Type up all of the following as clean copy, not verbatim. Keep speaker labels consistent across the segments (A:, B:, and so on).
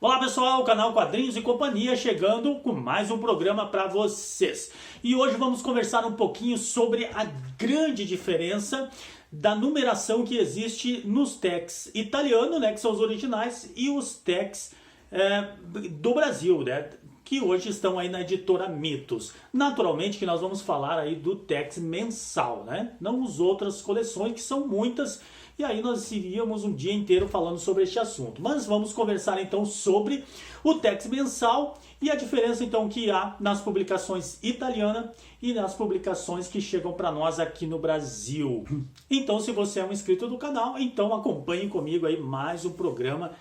A: Olá pessoal, o canal Quadrinhos e Companhia chegando com mais um programa para vocês. E hoje vamos conversar um pouquinho sobre a grande diferença da numeração que existe nos tex italianos, né, que são os originais, e os tex do Brasil, né, que hoje estão aí na editora Mitos. Naturalmente que nós vamos falar aí do tex mensal, né, não as outras coleções que são muitas. E aí nós iríamos um dia inteiro falando sobre este assunto. Mas vamos conversar então sobre o tex mensal e a diferença então que há nas publicações italianas e nas publicações que chegam para nós aqui no Brasil. Então, se você é um inscrito do canal, então acompanhe comigo aí mais um programa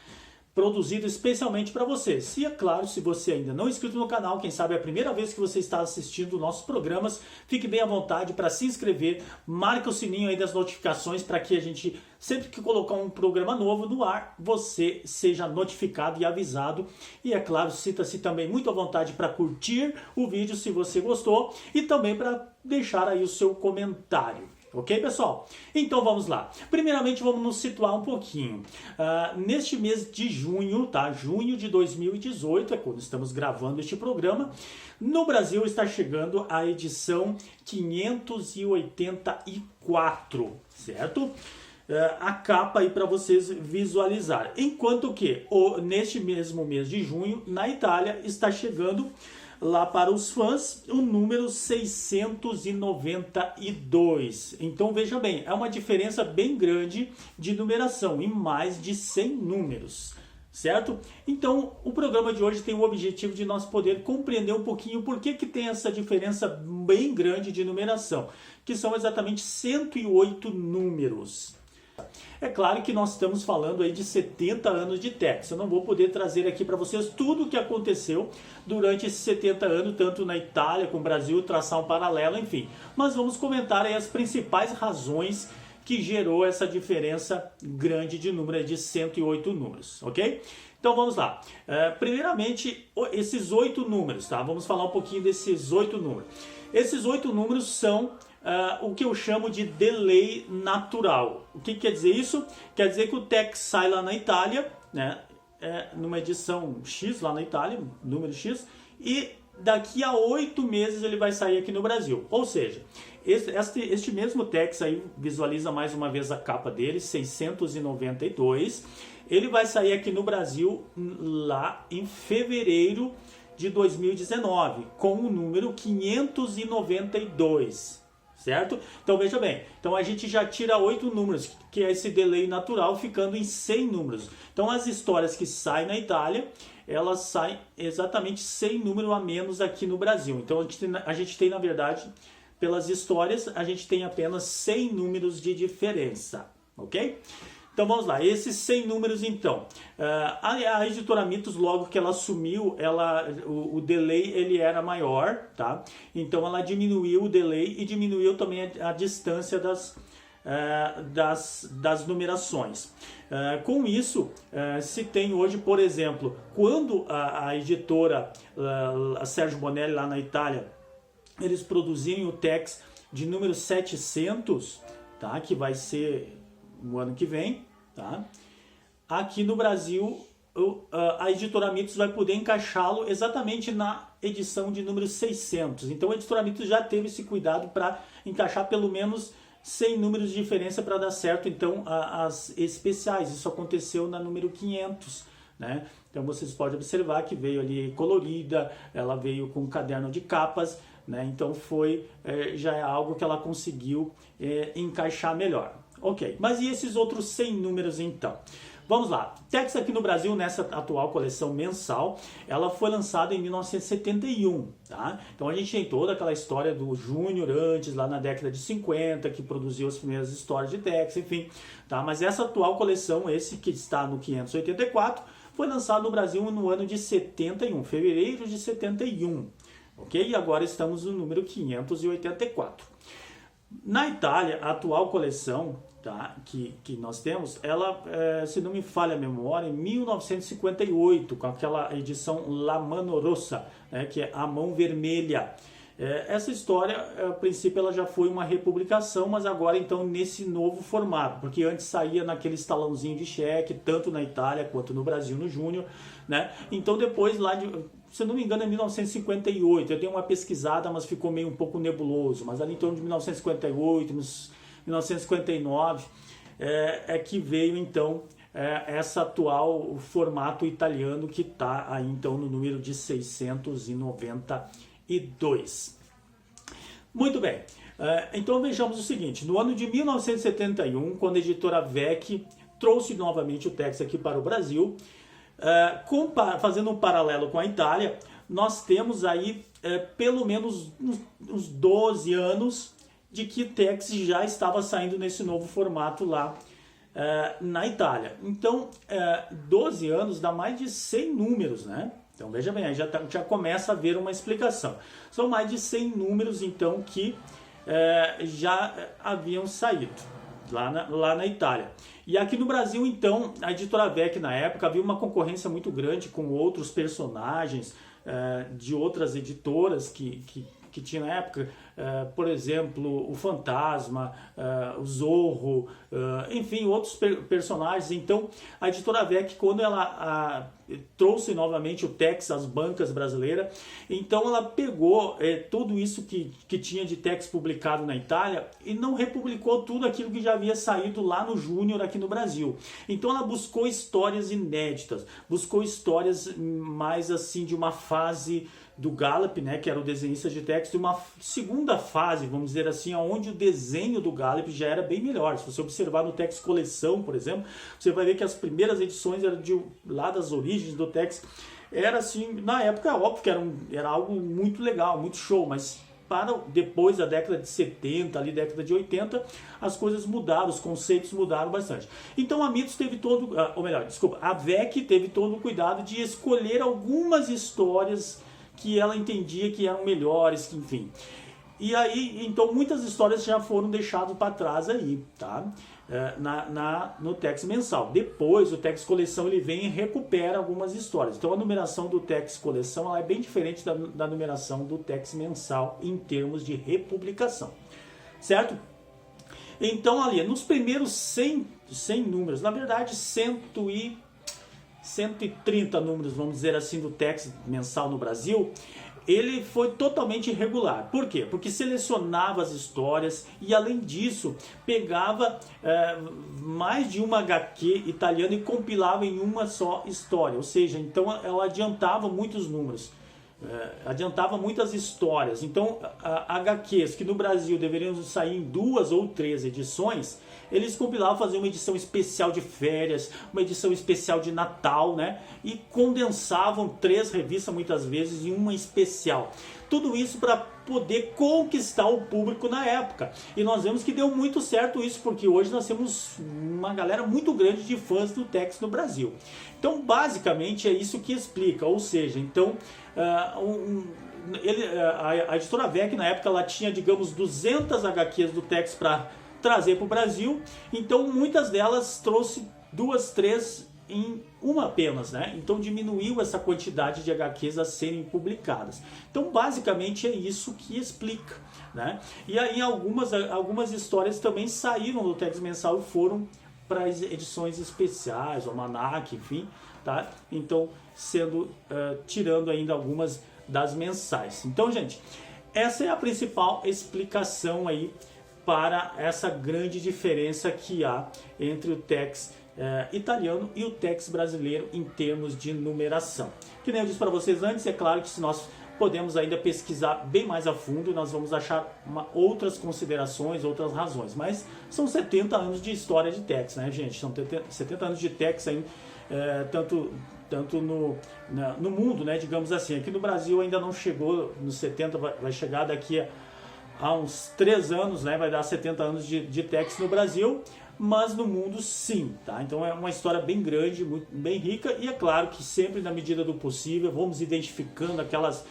A: produzido especialmente para vocês. E é claro, se você ainda não é inscrito no canal, quem sabe é a primeira vez que você está assistindo nossos programas, fique bem à vontade para se inscrever, marque o sininho aí das notificações para que a gente, sempre que colocar um programa novo no ar, você seja notificado e avisado. E é claro, sinta-se também muito à vontade para curtir o vídeo se você gostou e também para deixar aí o seu comentário. Ok, pessoal? Então vamos lá. Primeiramente vamos nos situar um pouquinho. Neste mês de junho, tá? Junho de 2018, é quando estamos gravando este programa, no Brasil está chegando a edição 584, certo? A capa aí para vocês visualizarem. Enquanto que neste mesmo mês de junho, na Itália, está chegando lá para os fãs o número 692. Então veja bem, é uma diferença bem grande de numeração, em mais de 100 números, certo? Então o programa de hoje tem o objetivo de nós poder compreender um pouquinho por que tem essa diferença bem grande de numeração, que são exatamente 108 números. É claro que nós estamos falando aí de 70 anos de tex. Eu não vou poder trazer aqui para vocês tudo o que aconteceu durante esses 70 anos, tanto na Itália como no Brasil, traçar um paralelo, enfim. Mas vamos comentar aí as principais razões que gerou essa diferença grande de número, de 108 números, ok? Então vamos lá. Primeiramente, esses 8 números, tá? Vamos falar um pouquinho desses 8 números. Esses 8 números são o que eu chamo de delay natural. O que quer dizer isso? Quer dizer que o tex sai lá na Itália, né, numa edição X lá na Itália, número X, e daqui a 8 meses ele vai sair aqui no Brasil. Ou seja, este mesmo tex aí, visualiza mais uma vez a capa dele, 692, ele vai sair aqui no Brasil lá em fevereiro de 2019, com o número 592. Certo? Então veja bem, então a gente já tira 8 números, que é esse delay natural, ficando em 100 números. Então as histórias que saem na Itália, elas saem exatamente 100 números a menos aqui no Brasil. Então a gente tem na verdade, pelas histórias, a gente tem apenas 100 números de diferença, ok? Então vamos lá, esses 100 números então. A editora Mitos, logo que ela assumiu, o delay ele era maior, tá? Então ela diminuiu o delay e diminuiu também a distância das numerações. Com isso, se tem hoje, por exemplo, quando a editora a Sérgio Bonelli lá na Itália, eles produzirem o tex de número 700, tá? Que vai ser no ano que vem, tá? Aqui no Brasil a editora Mitos vai poder encaixá-lo exatamente na edição de número 600. Então a editora Mitos já teve esse cuidado para encaixar pelo menos 100 números de diferença para dar certo então as especiais. Isso aconteceu na número 500, né? Então vocês podem observar que veio ali colorida, ela veio com um caderno de capas, né? Então já é algo que ela conseguiu encaixar melhor. Ok, mas e esses outros 100 números então? Vamos lá, tex aqui no Brasil, nessa atual coleção mensal, ela foi lançada em 1971, tá? Então a gente tem toda aquela história do Júnior antes, lá na década de 50, que produziu as primeiras histórias de tex, enfim, tá? Mas essa atual coleção, esse que está no 584, foi lançado no Brasil no ano de 71, fevereiro de 71, ok? E agora estamos no número 584. Na Itália, a atual coleção, tá, que nós temos, ela, se não me falha a memória, em 1958, com aquela edição La Mano Rossa, né, que é a mão vermelha. Essa história, a princípio, ela já foi uma republicação, mas agora então nesse novo formato, porque antes saía naquele estalãozinho de cheque, tanto na Itália quanto no Brasil, no Júnior, né? Então depois lá se eu não me engano, é 1958, eu dei uma pesquisada, mas ficou meio um pouco nebuloso, mas ali em torno de 1958, 1959, é que veio então essa atual formato italiano que está aí então no número de 692. Muito bem, então vejamos o seguinte, no ano de 1971, quando a editora VEC trouxe novamente o Tex aqui para o Brasil, fazendo um paralelo com a Itália, nós temos aí pelo menos uns 12 anos de que o Tex já estava saindo nesse novo formato lá na Itália. Então, 12 anos dá mais de 100 números, né? Então, veja bem, aí já começa a haver uma explicação. São mais de 100 números, então, que já haviam saído lá na Itália. E aqui no Brasil, então, a editora VEC, na época, havia uma concorrência muito grande com outros personagens de outras editoras que tinha na época, por exemplo, o Fantasma, o Zorro, enfim, outros personagens. Então, a editora VEC, quando ela trouxe novamente o Tex às bancas brasileiras, então ela pegou tudo isso que tinha de Tex publicado na Itália e não republicou tudo aquilo que já havia saído lá no Júnior aqui no Brasil. Então ela buscou histórias inéditas, buscou histórias mais assim de uma fase do Gallop, né, que era o desenhista de Tex, de uma segunda fase, vamos dizer assim, onde o desenho do Gallop já era bem melhor. Se você observar no Tex Coleção, por exemplo, você vai ver que as primeiras edições eram lá das origens do Tex, era assim, na época, óbvio que era algo muito legal, muito show, mas para depois da década de 70, ali década de 80, as coisas mudaram, os conceitos mudaram bastante. Então a Mitos teve a VEC teve todo o cuidado de escolher algumas histórias que ela entendia que eram melhores, que enfim. E aí, então, muitas histórias já foram deixadas para trás aí, tá? No Tex mensal. Depois, o Tex Coleção, ele vem e recupera algumas histórias. Então, a numeração do Tex Coleção, ela é bem diferente da numeração do Tex mensal em termos de republicação, certo? Então, ali, nos primeiros 100 números, na verdade, 130 números, vamos dizer assim, do Tex mensal no Brasil, ele foi totalmente irregular. Por quê? Porque selecionava as histórias e, além disso, pegava mais de uma HQ italiana e compilava em uma só história. Ou seja, então ela adiantava muitos números, adiantava muitas histórias. Então, HQs que no Brasil deveriam sair em 2 ou 3 edições, eles compilavam, fazer uma edição especial de férias, uma edição especial de Natal, né? E condensavam 3 revistas muitas vezes em uma especial. Tudo isso para poder conquistar o público na época. E nós vemos que deu muito certo isso, porque hoje nós temos uma galera muito grande de fãs do Tex no Brasil. Então, basicamente, é isso que explica. Ou seja, então, a editora VEC, na época, ela tinha, digamos, 200 HQs do Tex para trazer para o Brasil, então muitas delas trouxe 2, 3 em uma apenas, né? Então diminuiu essa quantidade de HQs a serem publicadas. Então basicamente é isso que explica, né? E aí algumas histórias também saíram do Tex mensal e foram para as edições especiais, o Almanac, enfim, tá? Então tirando ainda algumas das mensais. Então, gente, essa é a principal explicação aí para essa grande diferença que há entre o Tex italiano e o Tex brasileiro em termos de numeração. Que nem eu disse para vocês antes, é claro que se nós podemos ainda pesquisar bem mais a fundo, nós vamos achar outras considerações, outras razões. Mas são 70 anos de história de Tex, né, gente? São 70 anos de Tex aí, tanto no mundo, né, digamos assim. Aqui no Brasil ainda não chegou nos 70, vai chegar daqui há uns 3 anos, né, vai dar 70 anos de Tex no Brasil, mas no mundo sim, tá? Então é uma história bem grande, bem rica, e é claro que sempre na medida do possível vamos identificando aquelas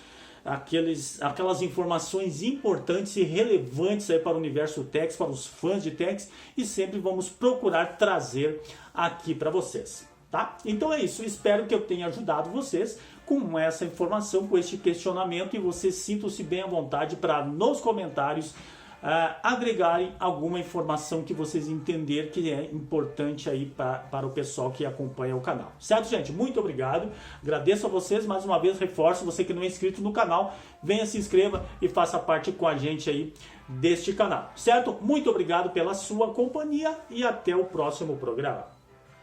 A: informações importantes e relevantes aí para o universo Tex, para os fãs de Tex, e sempre vamos procurar trazer aqui para vocês. tá? Então é isso, espero que eu tenha ajudado vocês com essa informação, com este questionamento, e vocês sintam-se bem à vontade para nos comentários agregarem alguma informação que vocês entenderem que é importante aí para o pessoal que acompanha o canal. Certo, gente? Muito obrigado. Agradeço a vocês. Mais uma vez, reforço, você que não é inscrito no canal, venha, se inscreva e faça parte com a gente aí deste canal. Certo? Muito obrigado pela sua companhia e até o próximo programa.